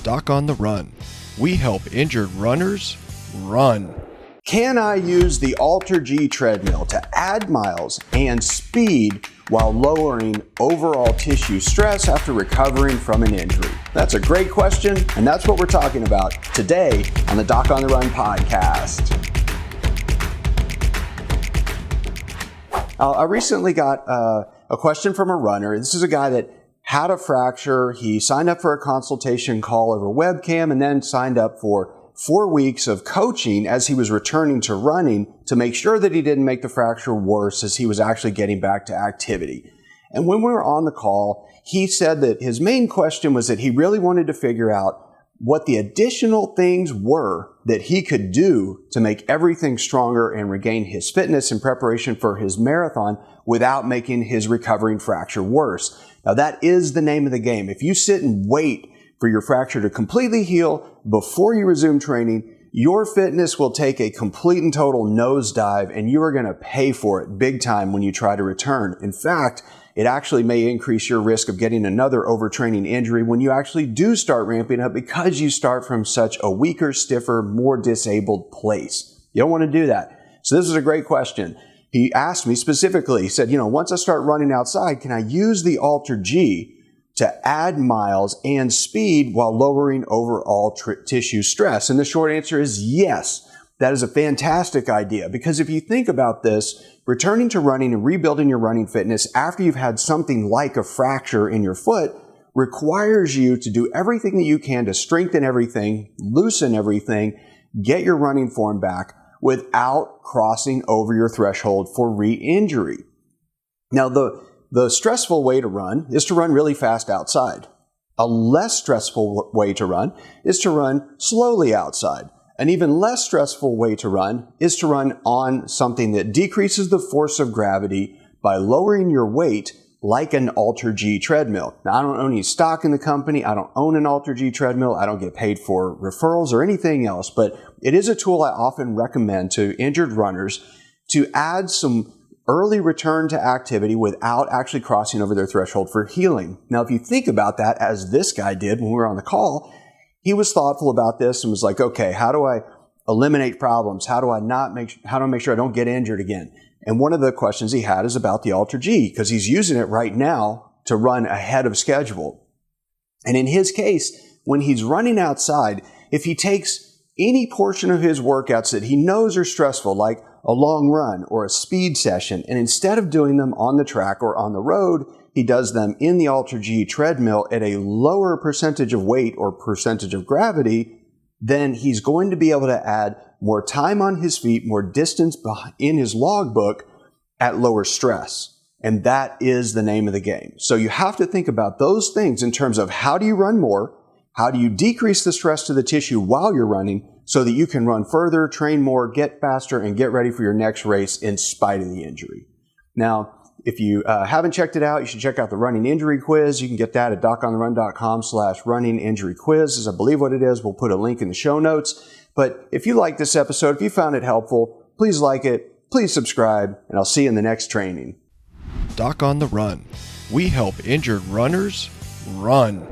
Doc on the Run. We help injured runners run. Can I use the AlterG treadmill to add miles and speed while lowering overall tissue stress after recovering from an injury? That's a great question, and that's what we're talking about today on the Doc on the Run podcast. I recently got a question from a runner. This is a guy that had a fracture. He signed up for a consultation call over webcam and then signed up for 4 weeks of coaching as he was returning to running to make sure that he didn't make the fracture worse as he was actually getting back to activity. And when we were on the call, he said that his main question was that he really wanted to figure out what the additional things were that he could do to make everything stronger and regain his fitness in preparation for his marathon without making his recovering fracture worse. Now that is the name of the game. If you sit and wait for your fracture to completely heal before you resume training, your fitness will take a complete and total nosedive and you are going to pay for it big time when you try to return. In fact, it actually may increase your risk of getting another overtraining injury when you actually do start ramping up because you start from such a weaker, stiffer, more disabled place. You don't want to do that. So this is a great question. He asked me specifically, he said, once I start running outside, can I use the AlterG to add miles and speed while lowering overall tissue stress? And the short answer is yes. That is a fantastic idea because if you think about this, returning to running and rebuilding your running fitness after you've had something like a fracture in your foot requires you to do everything that you can to strengthen everything, loosen everything, get your running form back without crossing over your threshold for re-injury. Now, the stressful way to run is to run really fast outside. A less stressful way to run is to run slowly outside. An even less stressful way to run is to run on something that decreases the force of gravity by lowering your weight like an AlterG treadmill. Now, I don't own any stock in the company. I don't own an AlterG treadmill. I don't get paid for referrals or anything else, but it is a tool I often recommend to injured runners to add some early return to activity without actually crossing over their threshold for healing. Now, if you think about that, as this guy did when we were on the call, he was thoughtful about this and was like, okay, how do I eliminate problems? How do I make sure I don't get injured again? And one of the questions he had is about the AlterG because he's using it right now to run ahead of schedule. And in his case, when he's running outside, if he takes any portion of his workouts that he knows are stressful, like a long run or a speed session, and instead of doing them on the track or on the road, he does them in the AlterG treadmill at a lower percentage of weight or percentage of gravity, then he's going to be able to add more time on his feet, more distance in his logbook at lower stress. And that is the name of the game. So you have to think about those things in terms of how do you run more? How do you decrease the stress to the tissue while you're running so that you can run further, train more, get faster, and get ready for your next race in spite of the injury? Now, if you haven't checked it out, you should check out the running injury quiz. You can get that at docontherun.com/running injury quiz, is I believe what it is. We'll put a link in the show notes. But if you like this episode, if you found it helpful, please like it, please subscribe, and I'll see you in the next training. Doc on the Run. We help injured runners run.